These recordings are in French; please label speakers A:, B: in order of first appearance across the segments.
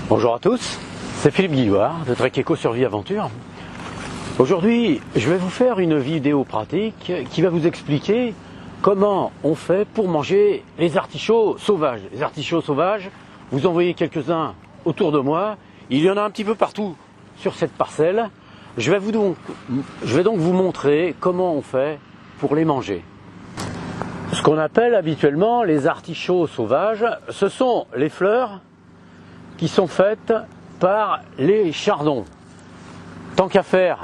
A: Bonjour à tous, c'est Philippe Guillouard de Trek Eco Survie Aventure. Aujourd'hui, je vais vous faire une vidéo pratique qui va vous expliquer comment on fait pour manger les artichauts sauvages. Les artichauts sauvages, vous en voyez quelques-uns autour de moi. Il y en a un petit peu partout sur cette parcelle. Je vais donc vous montrer comment on fait pour les manger. Ce qu'on appelle habituellement les artichauts sauvages, ce sont les fleurs qui sont faites par les chardons. Tant qu'à faire,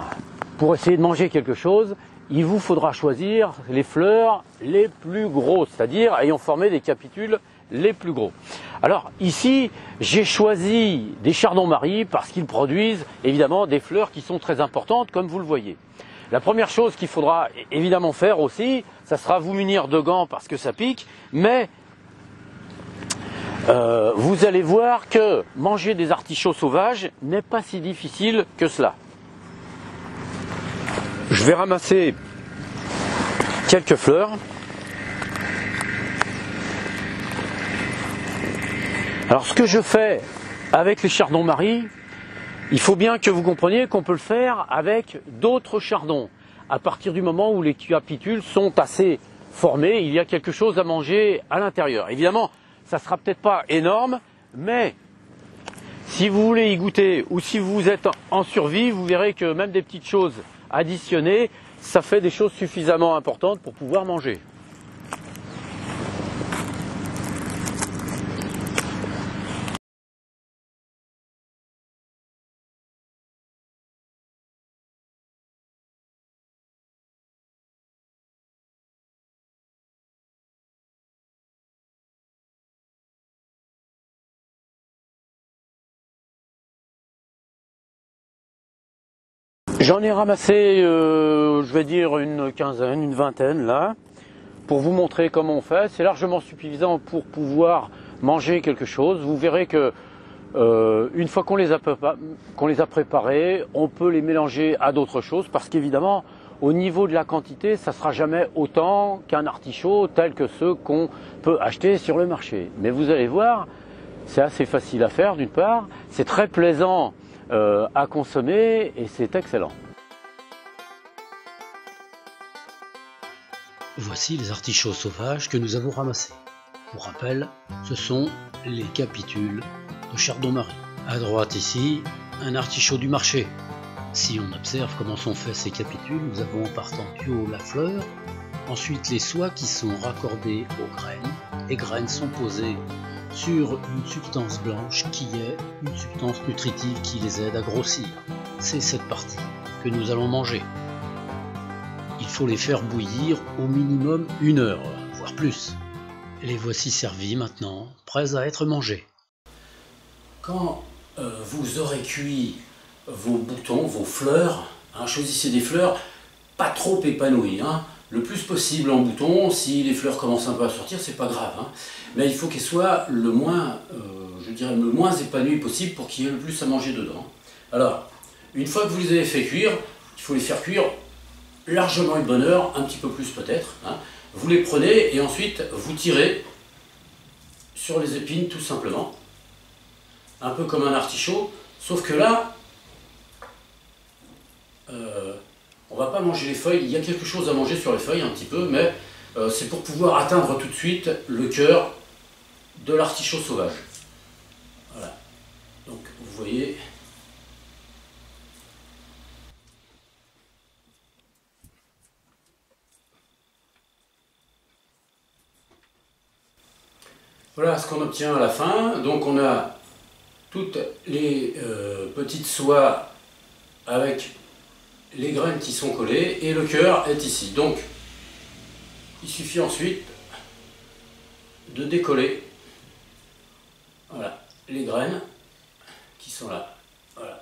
A: pour essayer de manger quelque chose, il vous faudra choisir les fleurs les plus grosses, c'est-à-dire ayant formé des capitules les plus gros. Alors ici, j'ai choisi des chardons-marie parce qu'ils produisent évidemment des fleurs qui sont très importantes, comme vous le voyez. La première chose qu'il faudra évidemment faire aussi, ça sera vous munir de gants parce que ça pique, mais vous allez voir que manger des artichauts sauvages n'est pas si difficile que cela. Je vais ramasser quelques fleurs. Alors ce que je fais avec les chardons-marie, il faut bien que vous compreniez qu'on peut le faire avec d'autres chardons. À partir du moment où les capitules sont assez formées, il y a quelque chose à manger à l'intérieur. Évidemment, ça ne sera peut-être pas énorme, mais si vous voulez y goûter ou si vous êtes en survie, vous verrez que même des petites choses additionnées, ça fait des choses suffisamment importantes pour pouvoir manger. J'en ai ramassé, je vais dire une quinzaine, une vingtaine là, pour vous montrer comment on fait. C'est largement suffisant pour pouvoir manger quelque chose. Vous verrez que une fois qu'on les a préparés, on peut les mélanger à d'autres choses parce qu'évidemment, au niveau de la quantité, ça ne sera jamais autant qu'un artichaut tel que ceux qu'on peut acheter sur le marché. Mais vous allez voir, c'est assez facile à faire d'une part, c'est très plaisant à consommer et c'est excellent.
B: Voici les artichauts sauvages que nous avons ramassés. Pour rappel, ce sont les capitules de chardons-marie. À droite ici, un artichaut du marché. Si on observe comment sont faits ces capitules, nous avons en partant du haut la fleur, ensuite les soies qui sont raccordées aux graines. Les graines sont posées sur une substance blanche qui est une substance nutritive qui les aide à grossir. C'est cette partie que nous allons manger. Il faut les faire bouillir au minimum 1 heure, voire plus. Les voici servis maintenant, prêts à être mangés.
C: Quand vous aurez cuit vos boutons, vos fleurs, choisissez des fleurs pas trop épanouies. Le plus possible en bouton. Si les fleurs commencent un peu à sortir, c'est pas grave. Mais il faut qu'elles soient le moins, le moins épanouies possible pour qu'il y ait le plus à manger dedans. Alors, une fois que vous les avez fait cuire, il faut les faire cuire largement une bonne heure, un petit peu plus peut-être. Vous les prenez et ensuite vous tirez sur les épines tout simplement. Un peu comme un artichaut, sauf que là, on va pas manger les feuilles, il y a quelque chose à manger sur les feuilles un petit peu, mais c'est pour pouvoir atteindre tout de suite le cœur de l'artichaut sauvage. Voilà, donc vous voyez. Voilà ce qu'on obtient à la fin. Donc on a toutes les petites soies avec les graines qui sont collées et le cœur est ici. Donc il suffit ensuite de décoller, voilà, les graines qui sont là. Voilà.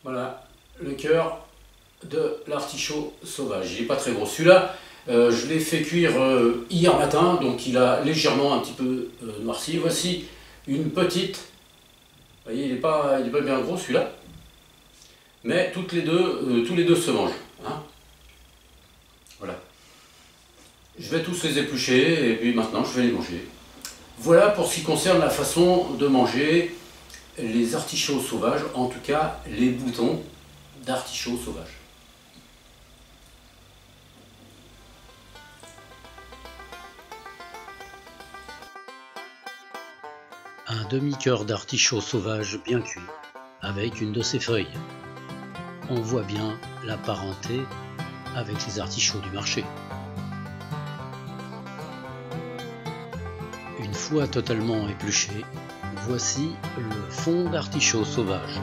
C: Voilà le cœur de l'artichaut sauvage. Il n'est pas très gros. Celui-là, je l'ai fait cuire hier matin, donc il a légèrement un petit peu noirci. Voici une petite. Vous voyez, il n'est pas bien gros celui-là. Mais tous les deux se mangent. Hein. Voilà. Je vais tous les éplucher et puis maintenant je vais les manger. Voilà pour ce qui concerne la façon de manger les artichauts sauvages, en tout cas les boutons d'artichauts sauvages.
B: Un demi-cœur d'artichaut sauvage bien cuit avec une de ses feuilles. On voit bien la parenté avec les artichauts du marché. Une fois totalement épluché, voici le fond d'artichaut sauvage.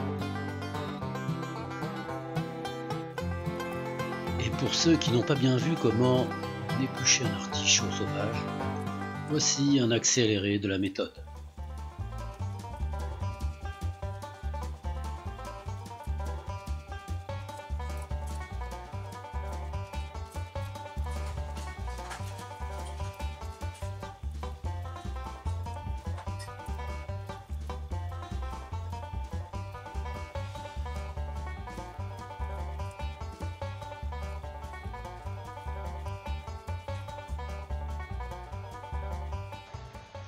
B: Et pour ceux qui n'ont pas bien vu comment éplucher un artichaut sauvage, voici un accéléré de la méthode.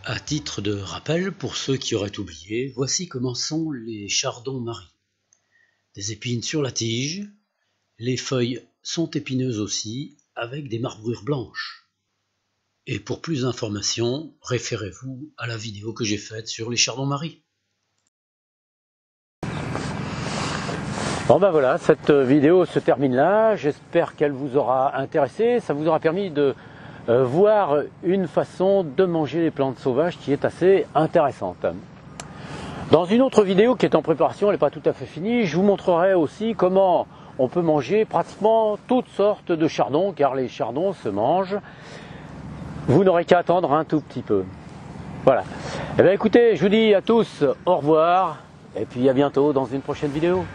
B: À titre de rappel, pour ceux qui auraient oublié, voici comment sont les chardons-maries. Des épines sur la tige, les feuilles sont épineuses aussi, avec des marbrures blanches. Et pour plus d'informations, référez-vous à la vidéo que j'ai faite sur les chardons-maries.
A: Bon ben voilà, cette vidéo se termine là. J'espère qu'elle vous aura intéressé. Ça vous aura permis de voir une façon de manger les plantes sauvages qui est assez intéressante. Dans une autre vidéo qui est en préparation, elle n'est pas tout à fait finie, je vous montrerai aussi comment on peut manger pratiquement toutes sortes de chardons, car les chardons se mangent. Vous n'aurez qu'à attendre un tout petit peu. Voilà. Eh bien écoutez, je vous dis à tous au revoir, et puis à bientôt dans une prochaine vidéo.